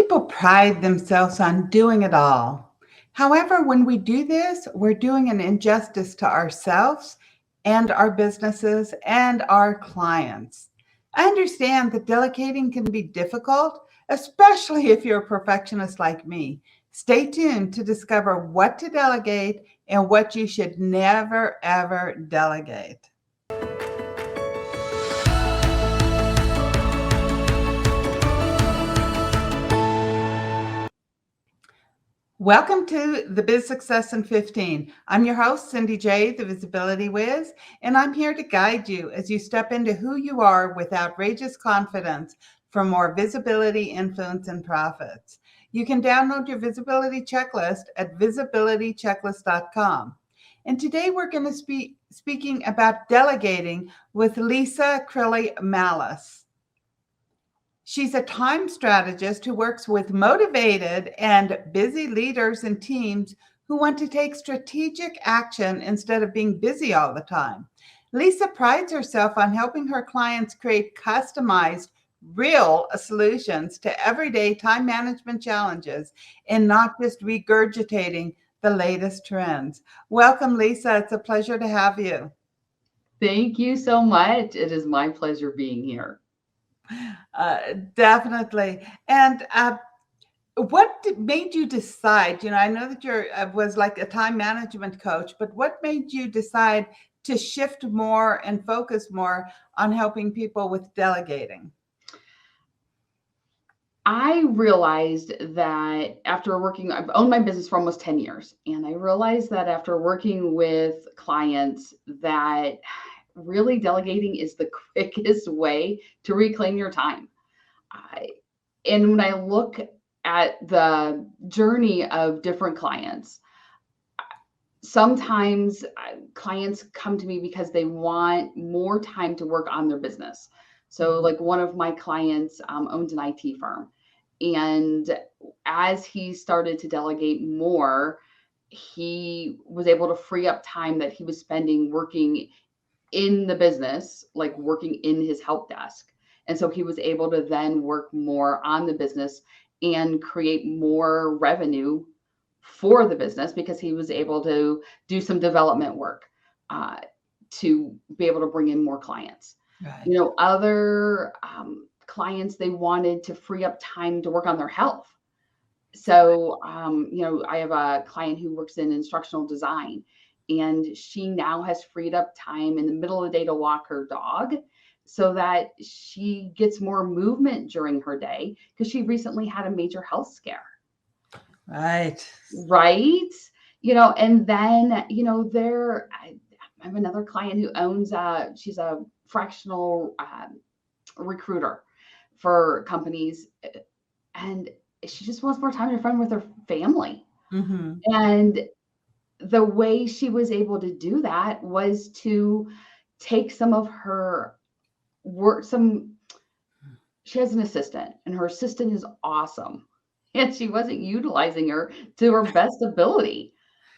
people pride themselves on doing it all. However, when we do this, we're doing an injustice to ourselves and our businesses and our clients. I understand that delegating can be difficult, especially if you're a perfectionist like me. Stay tuned to discover what to delegate and what you should never, ever delegate. Welcome to the Biz Success in 15. I'm your host, Cindy J, the Visibility Wiz, and I'm here to guide you as you step into who you are with outrageous confidence for more visibility, influence, and profits. You can download your visibility checklist at visibilitychecklist.com. And today we're going to be speaking about delegating with Lisa Crilly Malice. She's a time strategist who works with motivated and busy leaders and teams who want to take strategic action instead of being busy all the time. Lisa prides herself on helping her clients create customized, real solutions to everyday time management challenges and not just regurgitating the latest trends. Welcome, Lisa. It's a pleasure to have you. Thank you so much. It is my pleasure being here. Definitely. And what made you decide? I know that you was like a time management coach, but what made you decide to shift more and focus more on helping people with delegating? I realized that I've owned my business for almost 10 years, and I realized that after working with clients that really delegating is the quickest way to reclaim your time. And when I look at the journey of different clients, sometimes clients come to me because they want more time to work on their business. So, like one of my clients owns an IT firm. And as he started to delegate more, he was able to free up time that he was spending working in the business, like working in his help desk. And so he was able to then work more on the business and create more revenue for the business because he was able to do some development work to be able to bring in more clients. Right. Other clients, they wanted to free up time to work on their health. So, I have a client who works in instructional design, and she now has freed up time in the middle of the day to walk her dog so that she gets more movement during her day because she recently had a major health scare. Right. Right. And then, I have another client who owns, she's a fractional recruiter for companies, and she just wants more time to spend with her family. Mm-hmm. And the way she was able to do that was to take some of her work, she has an assistant, and her assistant is awesome. And she wasn't utilizing her to her best ability.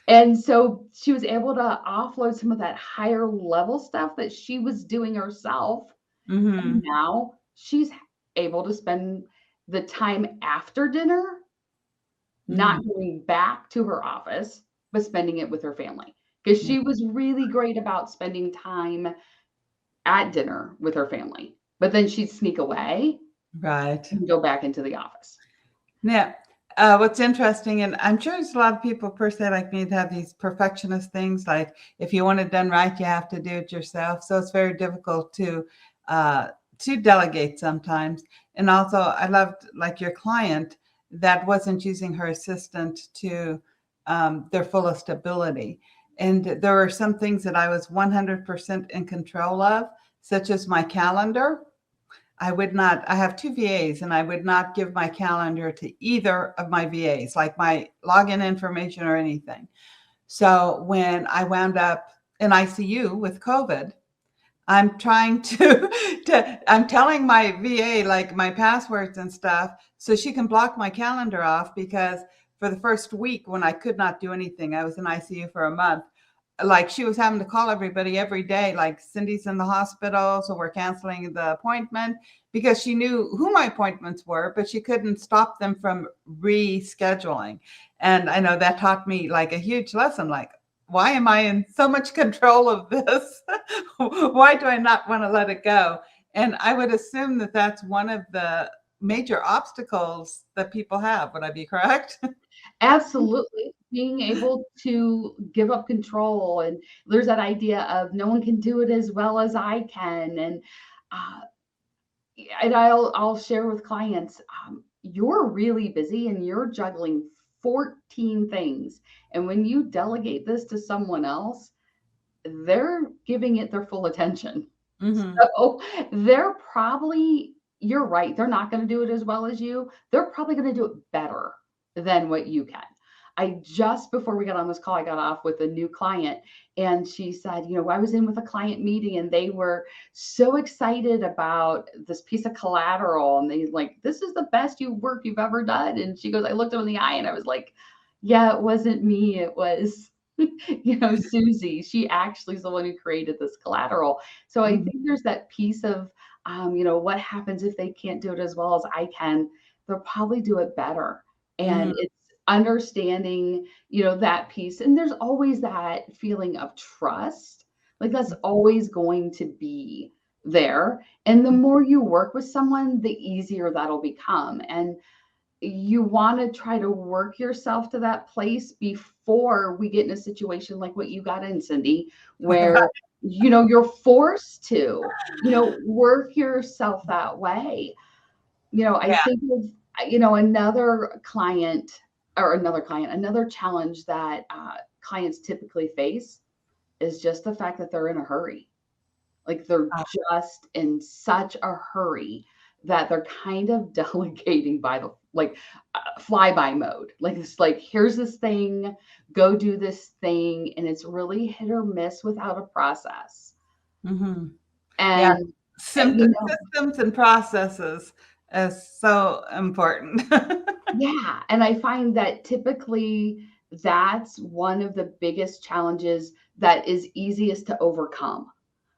And so she was able to offload some of that higher level stuff that she was doing herself. Mm-hmm. And now she's able to spend the time after dinner, not going back to her office, but spending it with her family. Because she was really great about spending time at dinner with her family. But then she'd sneak away Right. and go back into the office. Yeah. What's interesting, and I'm sure there's a lot of people personally like me that have these perfectionist things, like if you want it done right, you have to do it yourself. So it's very difficult to delegate sometimes. And also, I loved like your client that wasn't using her assistant to their fullest ability. And there were some things that I was 100% in control of, such as my calendar. I have two VAs, and I would not give my calendar to either of my VAs, like my login information or anything. So when I wound up in ICU with COVID, I'm trying I'm telling my VA like my passwords and stuff so she can block my calendar off, because for the first week when I could not do anything, I was in ICU for a month. like she was having to call everybody every day, like Cindy's in the hospital, so we're canceling the appointment, because she knew who my appointments were, but she couldn't stop them from rescheduling. And I know that taught me like a huge lesson, like, why am I in so much control of this? Why do I not want to let it go? And I would assume that that's one of the major obstacles that people have. Would I be correct? Absolutely. Being able to give up control. And there's that idea of no one can do it as well as I can. Uh, and I'll share with clients, you're really busy and you're juggling 14 things. And when you delegate this to someone else, they're giving it their full attention. Mm-hmm. So they're probably, you're right, they're not going to do it as well as you. They're probably going to do it better than what you can. I just before we got on this call, I got off with a new client and she said, I was in with a client meeting and they were so excited about this piece of collateral. And they like, this is the best work you've ever done. And she goes, I looked them in the eye and I was like, yeah, it wasn't me. It was, Susie. She actually is the one who created this collateral. So I think there's that piece of, what happens if they can't do it as well as I can? They'll probably do it better. Mm-hmm. And it's understanding, that piece. And there's always that feeling of trust. Like that's always going to be there. And the more you work with someone, the easier that'll become. And you want to try to work yourself to that place before we get in a situation like what you got in, Cindy, where you're forced to work yourself that way. I Yeah. think of another challenge that clients typically face is just the fact that they're in a hurry. Like they're just in such a hurry that they're kind of delegating by the flyby mode. Like it's like, here's this thing, go do this thing. And it's really hit or miss without a process. Mm-hmm. Yeah. And, Systems and processes is so important. yeah. And I find that typically that's one of the biggest challenges that is easiest to overcome.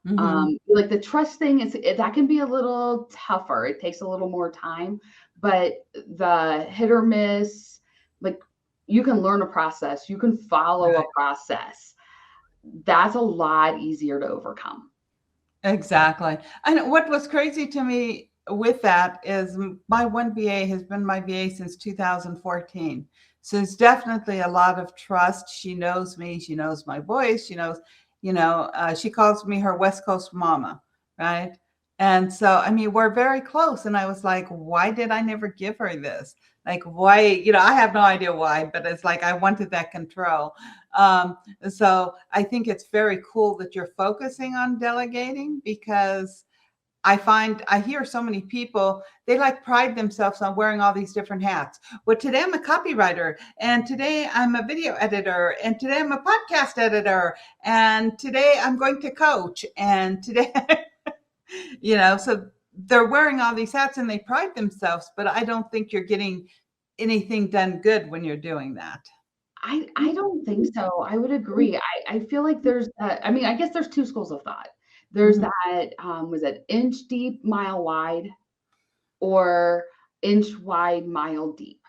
Mm-hmm. Like the trust thing that can be a little tougher. It takes a little more time, but the hit or miss, like you can learn a process, you can follow a process. That's a lot easier to overcome. Exactly. And what was crazy to me with that is my one VA has been my VA since 2014. So it's definitely a lot of trust. She knows me. She knows my voice. She knows, she calls me her West Coast mama, right? And so, I mean, we're very close. And I was like, why did I never give her this? Like, why, I have no idea why, but it's like I wanted that control. So I think it's very cool that you're focusing on delegating, because I hear so many people, they like pride themselves on wearing all these different hats. Well, today I'm a copywriter, and today I'm a video editor, and today I'm a podcast editor, and today I'm going to coach, and today, so they're wearing all these hats and they pride themselves, but I don't think you're getting anything done good when you're doing that. I don't think so. I would agree. I feel like there's I guess there's two schools of thought. There's Mhm. that was it inch deep, mile wide, or inch wide, mile deep.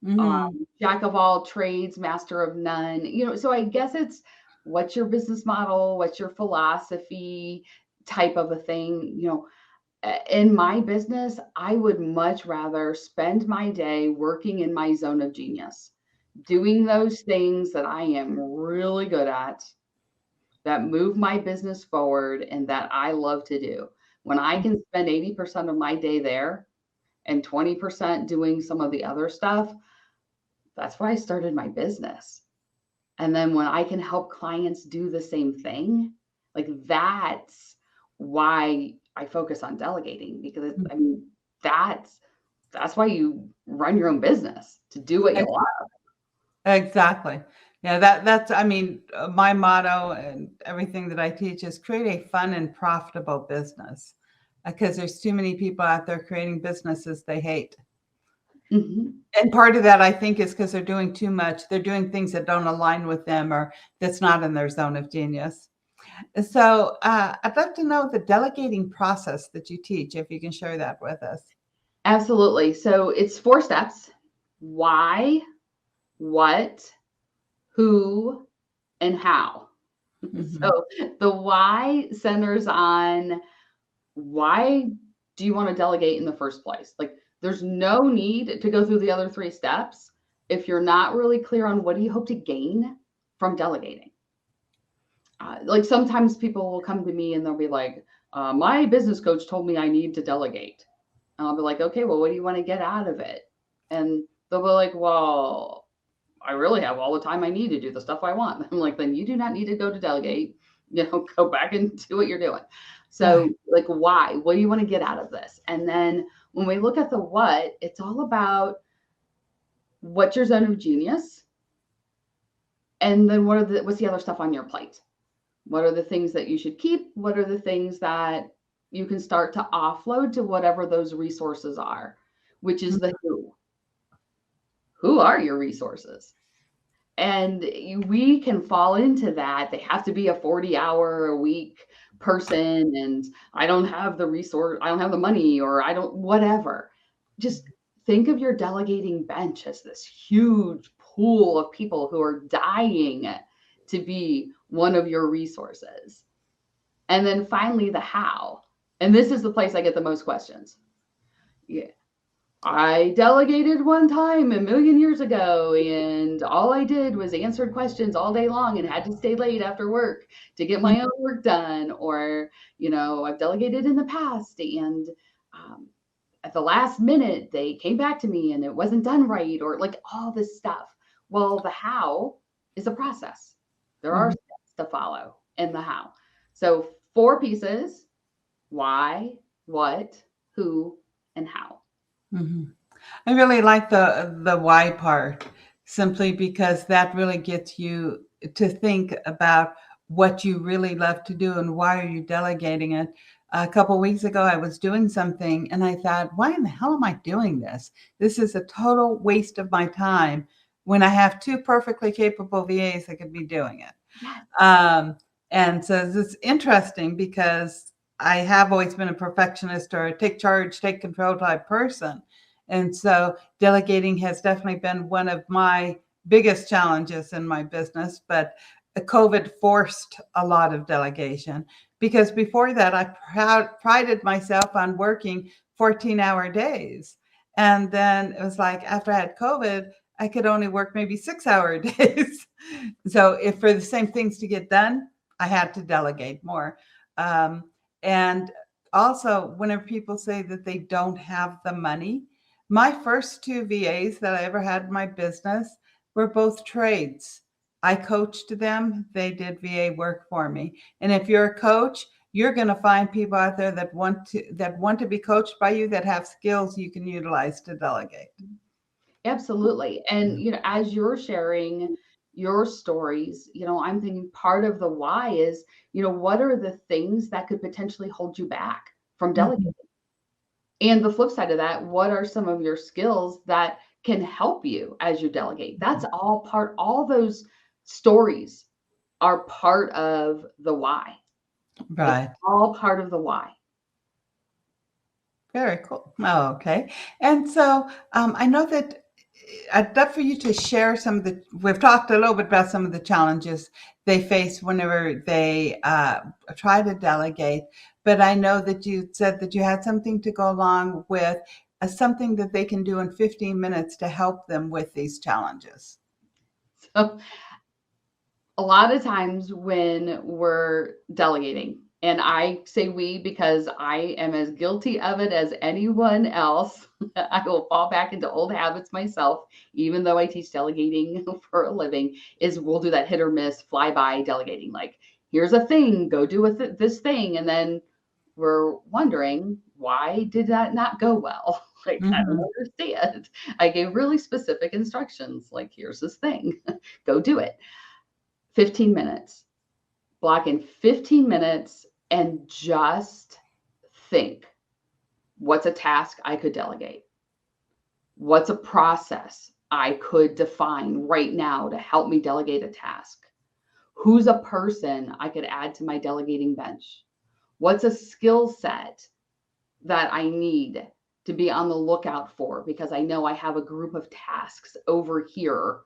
Mhm. Jack of all trades, master of none. So I guess it's what's your business model, what's your philosophy type of a thing. In my business, I would much rather spend my day working in my zone of genius, doing those things that I am really good at, that move my business forward, and that I love to do. When I can spend 80% of my day there and 20% doing some of the other stuff, that's why I started my business. And then when I can help clients do the same thing, like that's why I focus on delegating, because I mean, that's why you run your own business, to do what you love. Exactly. Yeah, that's, I mean, my motto and everything that I teach is create a fun and profitable business, because there's too many people out there creating businesses they hate. Mhm. And part of that, I think, is because they're doing too much. They're doing things that don't align with them or that's not in their zone of genius. So I'd love to know the delegating process that you teach, if you can share that with us. Absolutely. So it's 4 steps: why, what, who, and how. Mhm. So the why centers on, why do you want to delegate in the first place? Like, there's no need to go through the other 3 steps if you're not really clear on what do you hope to gain from delegating. Like, sometimes people will come to me and they'll be like, my business coach told me I need to delegate. And I'll be like, okay, well, what do you want to get out of it? And they'll be like, well, I really have all the time I need to do the stuff I want. I'm like, then you do not need to go to delegate. Go back and do what you're doing. So, Right. like, why? What do you want to get out of this? And then when we look at the what, it's all about what's your zone of genius, and then what's the other stuff on your plate? What are the things that you should keep? What are the things that you can start to offload to whatever those resources are, which is the who. Who are your resources? And we can fall into that. They have to be a 40-hour a week person, and I don't have the resource, I don't have the money, or I don't, whatever. Just think of your delegating bench as this huge pool of people who are dying to be one of your resources. And then finally, the how. And this is the place I get the most questions. Yeah. I delegated one time a million years ago, and all I did was answered questions all day long and had to stay late after work to get my own work done. Or, I've delegated in the past, and um, at the last minute, they came back to me and it wasn't done right, or like all this stuff. Well, the how is a process. There are Mhm. steps to follow in the how. So, 4 pieces: why, what, who, and how. Mhm. I really like the why part, simply because that really gets you to think about what you really love to do and why are you delegating it. A couple weeks ago, I was doing something and I thought, why in the hell am I doing this? This is a total waste of my time when I have 2 perfectly capable VAs that could be doing it. Yes. Um, and so it's interesting because I have always been a perfectionist or a take charge, take control type person. And so delegating has definitely been one of my biggest challenges in my business. But COVID forced a lot of delegation because before that, I prided myself on working 14-hour days. And then it was like after I had COVID, I could only work maybe 6-hour days. So if for the same things to get done, I had to delegate more. Um, and also, whenever people say that they don't have the money, my first 2 VAs that I ever had in my business were both trades. I coached them, they did VA work for me. And if you're a coach, you're going to find people out there that want to be coached by you, that have skills you can utilize to delegate. Absolutely. And, as you're sharing your stories, I'm thinking part of the why is, what are the things that could potentially hold you back from delegating? Mhm. And the flip side of that, what are some of your skills that can help you as you delegate? That's all those stories are part of the why. It's Right. all part of the why. Very cool. Oh, okay. And so I know that I'd love for you to share some of we've talked a little bit about some of the challenges they face whenever they try to delegate, but I know that you said that you had something to go along with something that they can do in 15 minutes to help them with these challenges. So a lot of times when we're delegating, and I say we because I am as guilty of it as anyone else. I will fall back into old habits myself, even though I teach delegating for a living, is we'll do that hit or miss flyby delegating. Like, here's a thing, go do with this thing. And then we're wondering, why did that not go well? Like, I don't Mhm. understand. I gave really specific instructions, like, here's this thing, go do it. 15 minutes. Block in 15 minutes and just think, what's a task I could delegate? What's a process I could define right now to help me delegate a task? Who's a person I could add to my delegating bench? What's a skill set that I need to be on the lookout for, because I know I have a group of tasks over here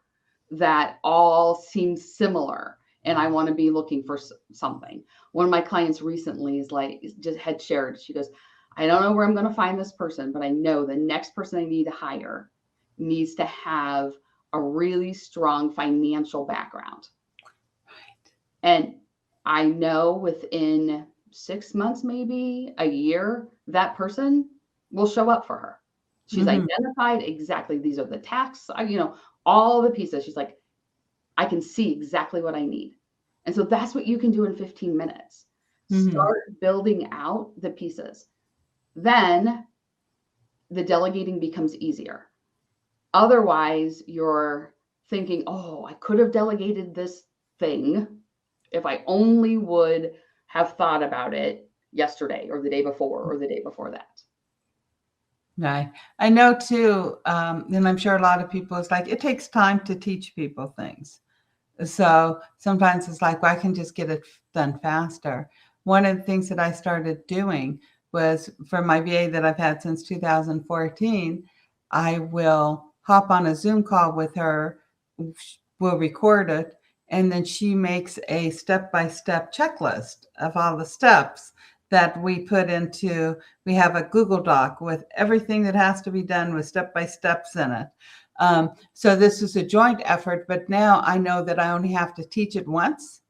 that all seem similar and I want to be looking for something. One of my clients recently is like, just had shared, she goes, I don't know where I'm going to find this person, but I know the next person I need to hire needs to have a really strong financial background. And I know within 6 months, maybe a year, that person will show up for her. She's identified exactly, these are the tasks, all the pieces. She's like, I can see exactly what I need. And so that's what you can do in 15 minutes. Start building out the pieces. Then the delegating becomes easier. Otherwise, you're thinking, oh, I could have delegated this thing if I only would have thought about it yesterday or the day before or the day before that. Right. I know too, and I'm sure a lot of people, it's like, it takes time to teach people things. So sometimes it's like, well, I can just get it done faster. One of the things that I started doing was, for my VA that I've had since 2014, I will hop on a Zoom call with her, we'll record it, and then she makes a step-by-step checklist of all the steps that we put into, we have a Google Doc with everything that has to be done with step-by-steps in it. So this is a joint effort, but now I know that I only have to teach it once.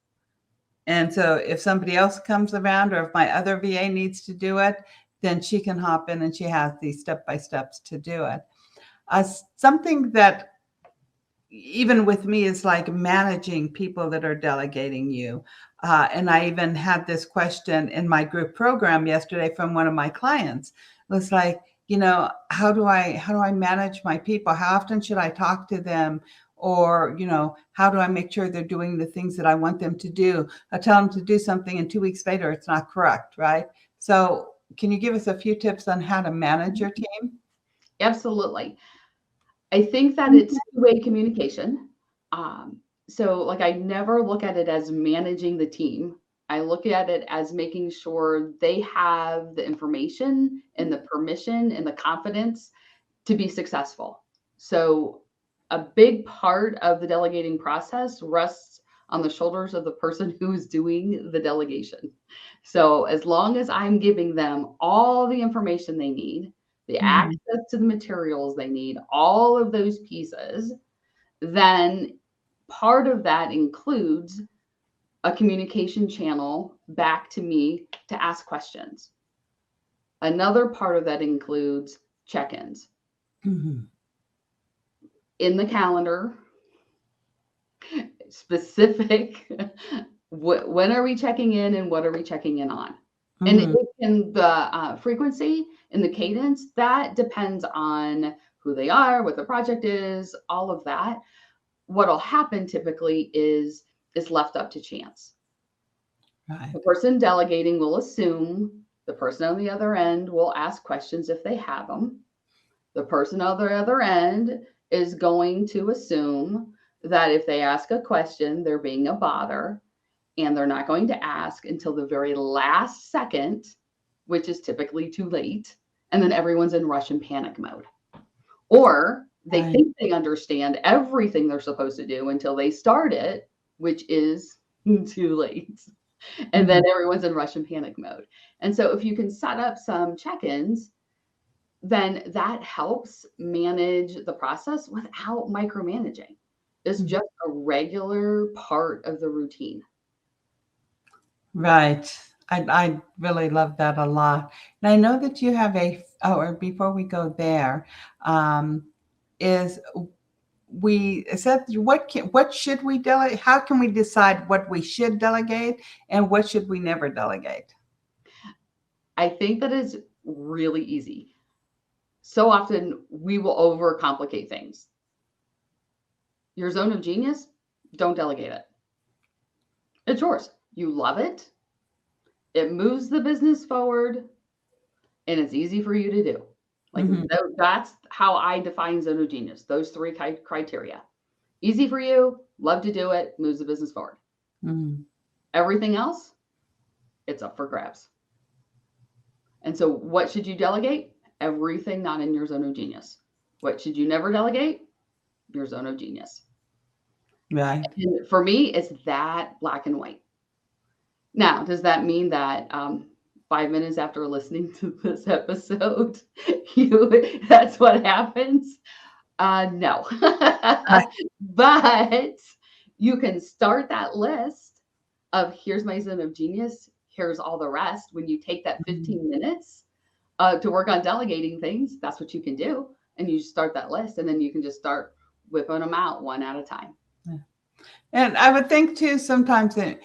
And so if somebody else comes around, or if my other VA needs to do it, then she can hop in and she has these step-by-steps to do it. Something that even with me is like managing people that are delegating you. And I even had this question in my group program yesterday from one of my clients. It was like, how do I manage my people? How often should I talk to them? Or, how do I make sure they're doing the things that I want them to do? I tell them to do something and 2 weeks later, it's not correct, right? So can you give us a few tips on how to manage your team? Absolutely. I think that it's two-way communication. So like, I never look at it as managing the team. I look at it as making sure they have the information and the permission and the confidence to be successful. So a big part of the delegating process rests on the shoulders of the person who is doing the delegation. So as long as I'm giving them all the information they need, the access to the materials they need, all of those pieces, then part of that includes a communication channel back to me to ask questions. Another part of that includes check-ins. In the calendar, specific, when are we checking in and what are we checking in on? And the frequency and the cadence, that depends on who they are, what the project is, all of that. What'll happen typically is left up to chance. Right. The person delegating will assume, the person on the other end will ask questions if they have them. The person on the other end is going to assume that if they ask a question, they're being a bother, and they're not going to ask until the very last second, which is typically too late. And then everyone's in rush and panic mode. Or they think they understand everything they're supposed to do until they start it, which is too late. And then everyone's in rush and panic mode. And so if you can set up some check-ins, then that helps manage the process without micromanaging. It's just a regular part of the routine. Right. I really love that a lot. And I know that you have or before we go there, is we said, what should we delegate? How can we decide what we should delegate and what should we never delegate? I think that is really easy. So often we will overcomplicate things. Your zone of genius, don't delegate it. It's yours. You love it. It moves the business forward, and it's easy for you to do. Like Mhm. that's how I define zone of genius. Those three criteria. Easy for you, love to do it, moves the business forward. Mhm. Everything else, it's up for grabs. And so what should you delegate? Everything not in your zone of genius. What should you never delegate? Your zone of genius. Right. And for me, it's that black and white. Now, does that mean that 5 minutes after listening to this episode, that's what happens? No. Right. But you can start that list of here's my zone of genius, here's all the rest. When you take that Mhm. 15 minutes to work on delegating things, that's what you can do. And you start that list, and then you can just start whipping them out one at a time. Yeah. And I would think too, sometimes that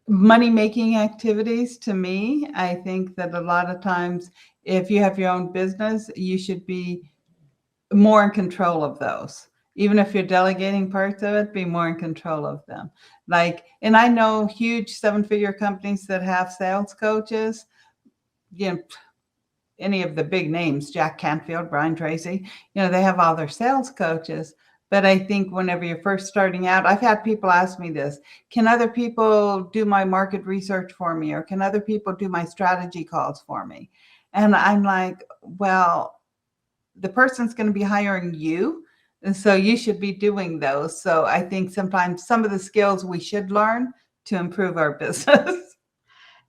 money making activities, to me, I think that a lot of times, if you have your own business, you should be more in control of those. Even if you're delegating parts of it, be more in control of them. Like, and I know huge 7-figure companies that have sales coaches, you know, any of the big names, Jack Canfield, Brian Tracy, they have all their sales coaches. But I think whenever you're first starting out, I've had people ask me this, can other people do my market research for me? Or can other people do my strategy calls for me? And I'm like, well, the person's going to be hiring you. And so you should be doing those. So I think sometimes some of the skills we should learn to improve our business.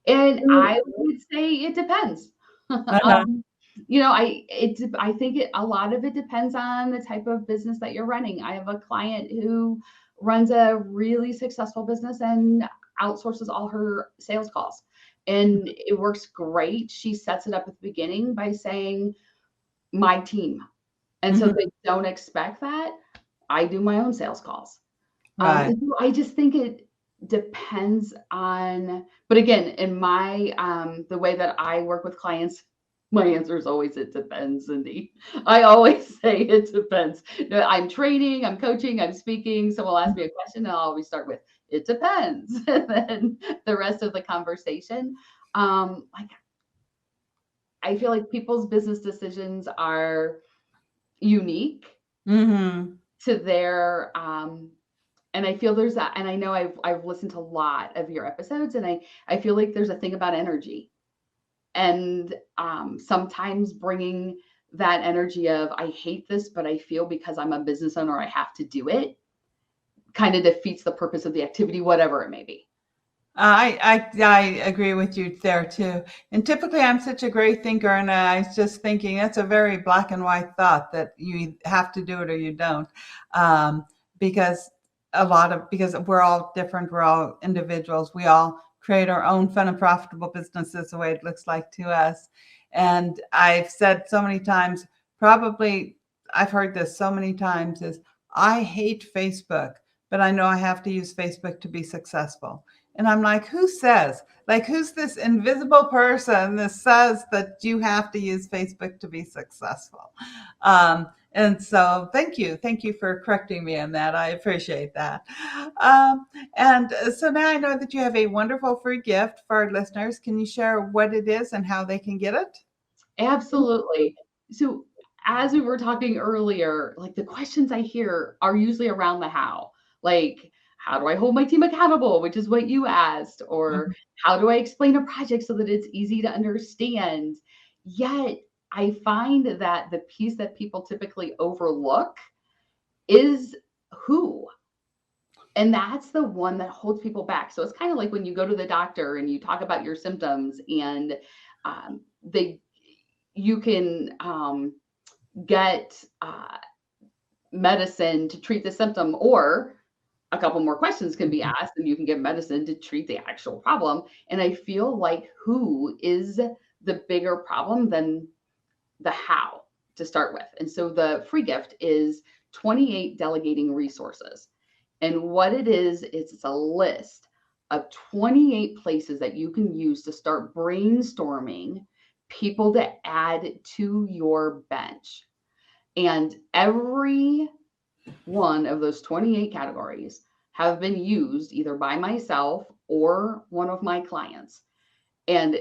And I would say it depends. Uh-huh. I think a lot of it depends on the type of business that you're running. I have a client who runs a really successful business and outsources all her sales calls. And it works great. She sets it up at the beginning by saying, my team. And so Mhm. they don't expect that. I do my own sales calls. Right. And so I just think it depends on, but again, in my the way that I work with clients, my answer is always it depends, Cindy. I always say it depends. No, I'm training, I'm coaching, I'm speaking. Someone will ask me a question, and I'll always start with it depends, and then the rest of the conversation. Like I feel like people's business decisions are unique Mhm. to their and I feel there's that, and I know I've listened to a lot of your episodes, and I feel like there's a thing about energy, and sometimes bringing that energy of I hate this, but I feel because I'm a business owner I have to do it, kind of defeats the purpose of the activity, whatever it may be. I agree with you there too. And typically, I'm such a great thinker, and I was just thinking that's a very black and white thought that you have to do it or you don't, um, because because we're all different, we're all individuals, we all create our own fun and profitable businesses the way it looks like to us. And I've said so many times, probably I've heard this so many times, is I hate Facebook, but I know I have to use Facebook to be successful. And I'm like, who says? Like, who's this invisible person that says that you have to use Facebook to be successful? And so thank you. Thank you for correcting me on that. I appreciate that. And so now I know that you have a wonderful free gift for our listeners. Can you share what it is and how they can get it? Absolutely. So as we were talking earlier, like the questions I hear are usually around the how. Like, how do I hold my team accountable, which is what you asked, or Mhm. how do I explain a project so that it's easy to understand? Yet I find that the piece that people typically overlook is who. And that's the one that holds people back. So it's kind of like when you go to the doctor and you talk about your symptoms, and they you can get medicine to treat the symptom, or a couple more questions can be asked and you can get medicine to treat the actual problem. And I feel like who is the bigger problem than the how to start with. And so the free gift is 28 delegating resources. And what it is it's a list of 28 places that you can use to start brainstorming people to add to your bench. And every one of those 28 categories have been used either by myself or one of my clients. And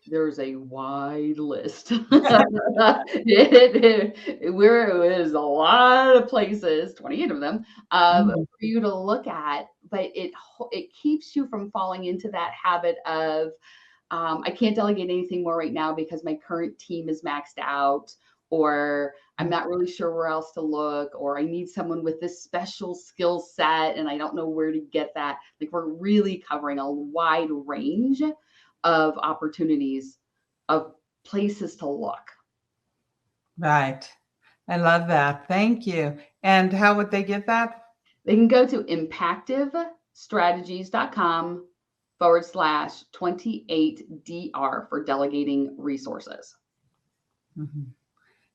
There's a wide list. Where it is a lot of places, 28 of them, Mhm. for you to look at, but it keeps you from falling into that habit of I can't delegate anything more right now because my current team is maxed out, or I'm not really sure where else to look, or I need someone with this special skill set and I don't know where to get that. Like we're really covering a wide range of opportunities, of places to look. Right. I love that. Thank you. And how would they get that? They can go to impactivestrategies.com/28DR for delegating resources. Mhm.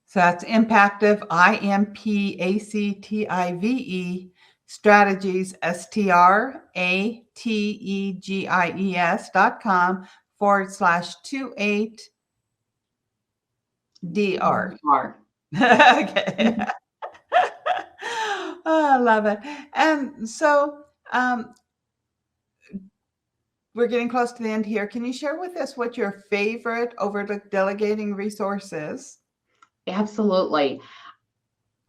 So that's impactive, IMPACTIVE, strategies, STRATEGIES.com/28DR. DR. Okay. Oh, I love it. And so we're getting close to the end here. Can you share with us what your favorite overlooked delegating resource is? Absolutely.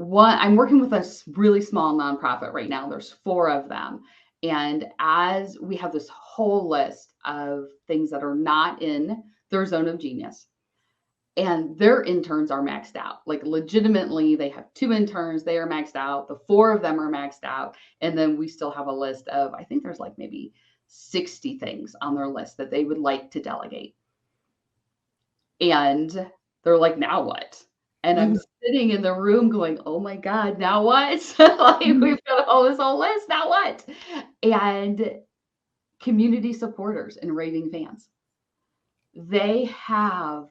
I'm working with a really small nonprofit right now. There's 4 of them. And as we have this whole list of things that are not in their zone of genius, and their interns are maxed out. Like legitimately, they have 2 interns, they are maxed out. The 4 of them are maxed out. And then we still have a list of, I think there's like maybe 60 things on their list that they would like to delegate. And they're like, now what? And I'm Mhm. sitting in the room going, oh my God, now what? Like we've got all this whole list, now what? And community supporters and raving fans, they have,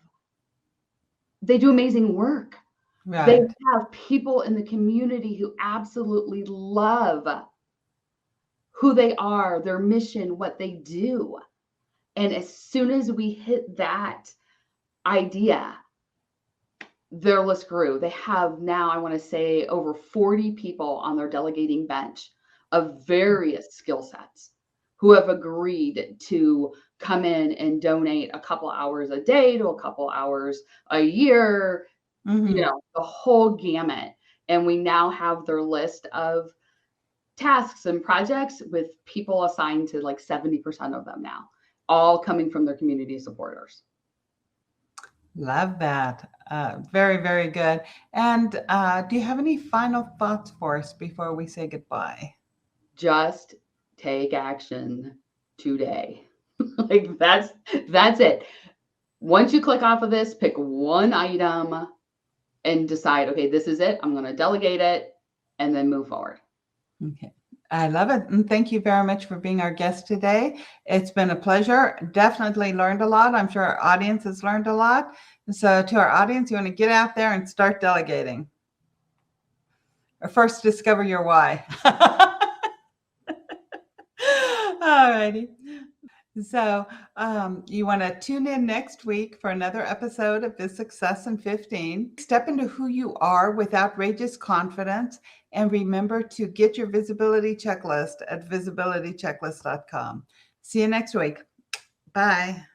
they do amazing work. They Right. have people in the community who absolutely love who they are, their mission, what they do. And as soon as we hit that idea, their list grew. They have now, I want to say, over 40 people on their delegating bench of various skill sets who have agreed to come in and donate a couple hours a day to a couple hours a year, Mhm. the whole gamut. And we now have their list of tasks and projects with people assigned to like 70% of them now, all coming from their community supporters. Love that. Very, very good. And do you have any final thoughts for us before we say goodbye? Just take action today. Like that's it. Once you click off of this, pick one item and decide, okay, this is it. I'm going to delegate it and then move forward. Okay. I love it. And thank you very much for being our guest today. It's been a pleasure. Definitely learned a lot. I'm sure our audience has learned a lot. So, to our audience, you want to get out there and start delegating. Or first, discover your why. All righty. So, you want to tune in next week for another episode of Biz Success in 15. Step into who you are with outrageous confidence, and remember to get your visibility checklist at visibilitychecklist.com. See you next week. Bye.